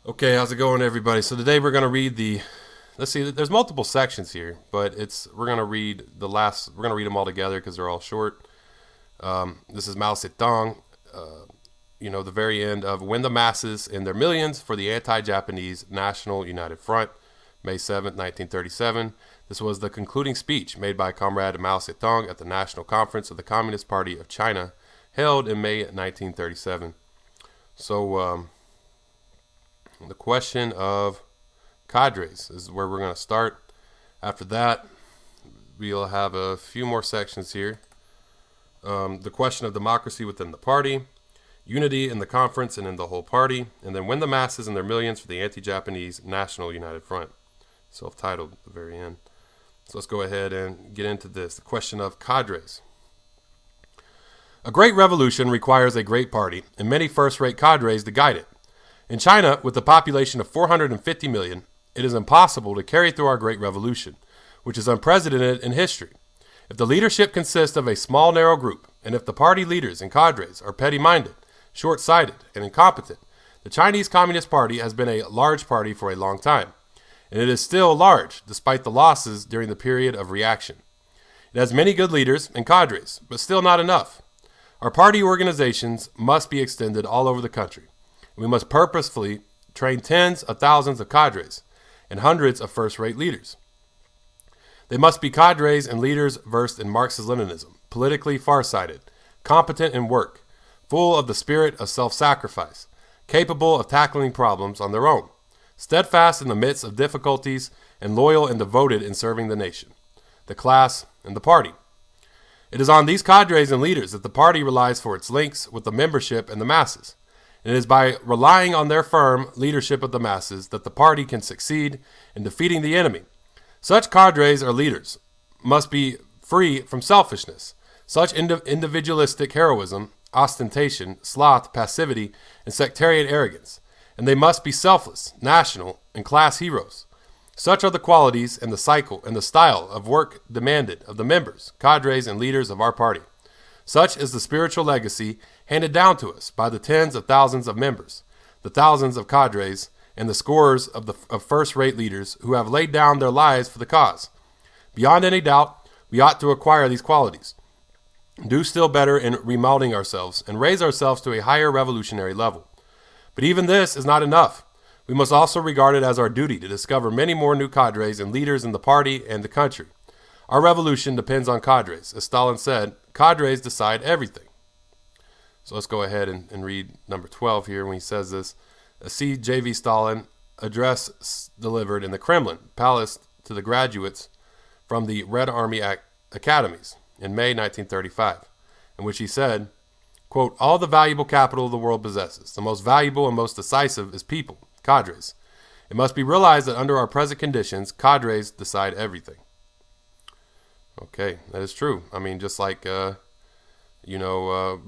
Okay, how's it going, everybody? So today we're going to read the. Let's see. There's multiple sections here, but we're going to read the last. We're going to read them all together because they're all short. This is Mao Zedong. The very end of "Win the Masses in Their Millions for the Anti-Japanese National United Front," May 7th, 1937. This was the concluding speech made by Comrade Mao Zedong at the National Conference of the Communist Party of China, held in May 1937. So. The question of cadres is where we're going to start. After that, we'll have a few more sections here. The question of democracy within the party, unity in the conference and in the whole party, and then win the masses and their millions for the anti-Japanese National United Front. Self-titled at the very end. So let's go ahead and get into this. The question of cadres. A great revolution requires a great party and many first-rate cadres to guide it. In China, with a population of 450 million, it is impossible to carry through our great revolution, which is unprecedented in history. If the leadership consists of a small, narrow group, and if the party leaders and cadres are petty-minded, short-sighted, and incompetent, the Chinese Communist Party has been a large party for a long time, and it is still large despite the losses during the period of reaction. It has many good leaders and cadres, but still not enough. Our party organizations must be extended all over the country. We must purposefully train tens of thousands of cadres and hundreds of first-rate leaders. They must be cadres and leaders versed in Marxist-Leninism, politically far-sighted, competent in work, full of the spirit of self-sacrifice, capable of tackling problems on their own, steadfast in the midst of difficulties, and loyal and devoted in serving the nation, the class, and the party. It is on these cadres and leaders that the party relies for its links with the membership and the masses. It is by relying on their firm leadership of the masses that the party can succeed in defeating the enemy. Such cadres or leaders must be free from selfishness, such individualistic heroism, ostentation, sloth, passivity, and sectarian arrogance, and they must be selfless, national, and class heroes. Such are the qualities and the cycle and the style of work demanded of the members, cadres, and leaders of our party. Such is the spiritual legacy handed down to us by the tens of thousands of members, the thousands of cadres, and the scores of first-rate leaders who have laid down their lives for the cause. Beyond any doubt, we ought to acquire these qualities, do still better in remodeling ourselves, and raise ourselves to a higher revolutionary level. But even this is not enough. We must also regard it as our duty to discover many more new cadres and leaders in the party and the country. Our revolution depends on cadres. As Stalin said, cadres decide everything. So let's go ahead and read number 12 here when he says this. See J.V. Stalin address delivered in the Kremlin Palace to the graduates from the Red Army academies in May 1935, in which he said, quote, all the valuable capital the world possesses, the most valuable and most decisive is people, cadres. It must be realized that under our present conditions, cadres decide everything. Okay, that is true. I mean, just like,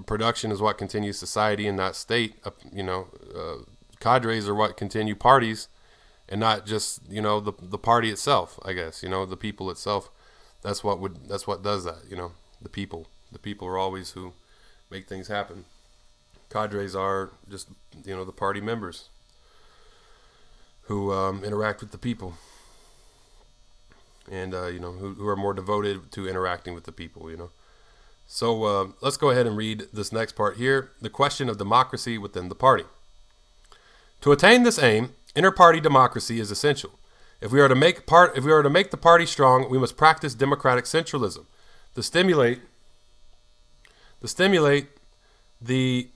production is what continues society and not state. Cadres are what continue parties and not just, the party itself, I guess, the people itself. That's what does that, the people. The people are always who make things happen. Cadres are just, the party members who interact with the people. And, who are more devoted to interacting with the people, So let's go ahead and read this next part here. The question of democracy within the party. To attain this aim, inter-party democracy is essential. If we are to make the party strong, we must practice democratic centralism to stimulate the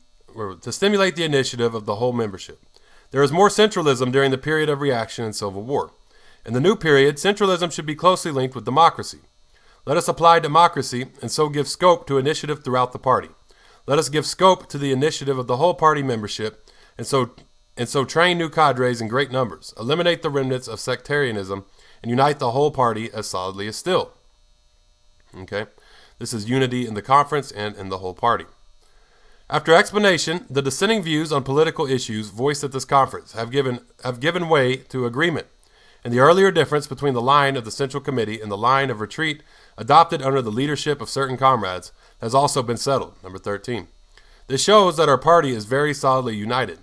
initiative of the whole membership. There is more centralism during the period of reaction and civil war. In the new period, centralism should be closely linked with democracy. Let us apply democracy and so give scope to initiative throughout the party. Let us give scope to the initiative of the whole party membership and so train new cadres in great numbers, eliminate the remnants of sectarianism, and unite the whole party as solidly as steel. Okay? This is unity in the conference and in the whole party. After explanation, the dissenting views on political issues voiced at this conference have given way to agreement. And the earlier difference between the line of the Central Committee and the line of retreat adopted under the leadership of certain comrades has also been settled. Number 13. This shows that our party is very solidly united.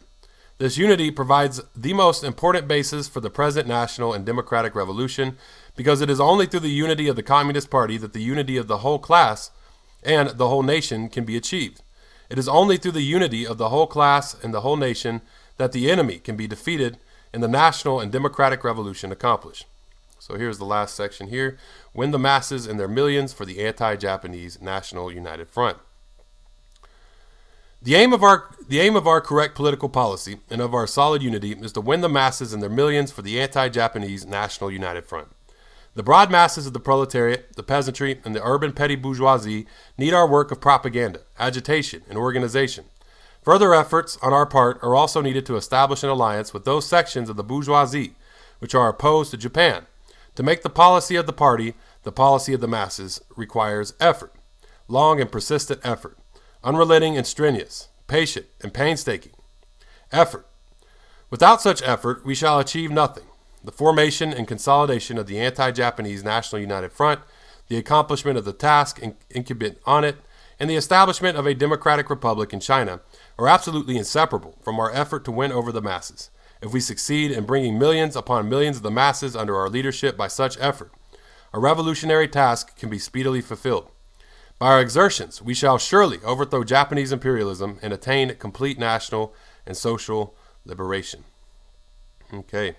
This unity provides the most important basis for the present national and democratic revolution, because it is only through the unity of the Communist Party that the unity of the whole class and the whole nation can be achieved. It is only through the unity of the whole class and the whole nation that the enemy can be defeated and the national and democratic revolution accomplished. So here's the last section here. Win the masses and their millions for the anti-Japanese National United Front. The aim of our correct political policy and of our solid unity is to win the masses and their millions for the anti-Japanese National United Front. The broad masses of the proletariat, the peasantry, and the urban petty bourgeoisie need our work of propaganda, agitation, and organization. Further efforts on our part are also needed to establish an alliance with those sections of the bourgeoisie which are opposed to Japan. To make the policy of the party the policy of the masses requires effort, long and persistent effort, unrelenting and strenuous, patient and painstaking effort. Without such effort, we shall achieve nothing. The formation and consolidation of the anti-Japanese National United Front, the accomplishment of the task incumbent on it, and the establishment of a democratic republic in China are absolutely inseparable from our effort to win over the masses. If we succeed in bringing millions upon millions of the masses under our leadership by such effort, our revolutionary task can be speedily fulfilled. By our exertions, we shall surely overthrow Japanese imperialism and attain complete national and social liberation. Okay,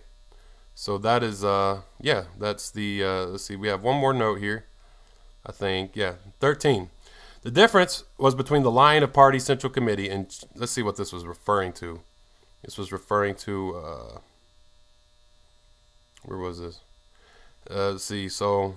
so that is, that's the, let's see, we have one more note here, I think, 13. The difference was between the line of party central committee and, let's see what this was referring to. This was referring to, where was this? Let's see, so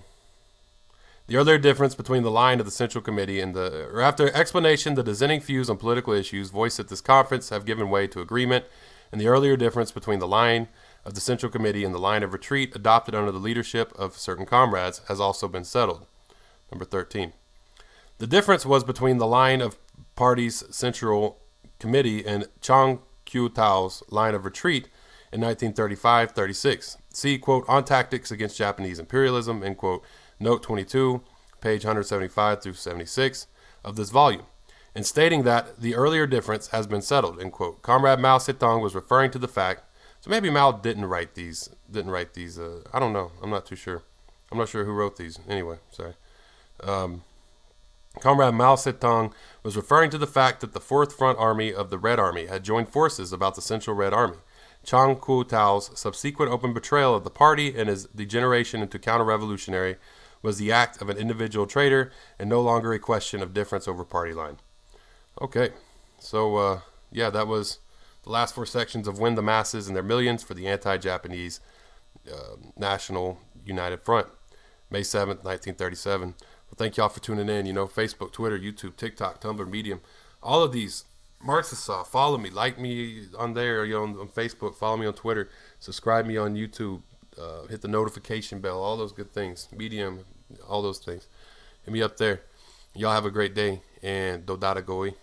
the earlier difference between the line of the Central Committee and or after explanation, the dissenting views on political issues voiced at this conference have given way to agreement, and the earlier difference between the line of the Central Committee and the line of retreat adopted under the leadership of certain comrades has also been settled. Number 13. The difference was between the line of party's Central Committee and Chang Kyu-tao's line of retreat in 1935-36. See, quote, On Tactics Against Japanese Imperialism, end quote, note 22, page 175 through 76 of this volume, and stating that the earlier difference has been settled, end quote. Comrade Mao Zedong was referring to the fact, so maybe Mao didn't write these, I don't know, I'm not too sure. I'm not sure who wrote these. Anyway, sorry. Comrade Mao Zedong was referring to the fact that the Fourth Front Army of the Red Army had joined forces about the Central Red Army. Chang Kuo-tao's subsequent open betrayal of the party and his degeneration into counter-revolutionary was the act of an individual traitor and no longer a question of difference over party line. Okay, so that was the last four sections of Win the Masses and Their Millions for the Anti-Japanese National United Front, May 7th, 1937. Well, thank y'all for tuning in. Facebook, Twitter, YouTube, TikTok, Tumblr, Medium, all of these. Marxist, follow me, like me on there, on Facebook, follow me on Twitter, subscribe me on YouTube, hit the notification bell, all those good things, Medium, all those things. Hit me up there. Y'all have a great day, and Dodata Goi.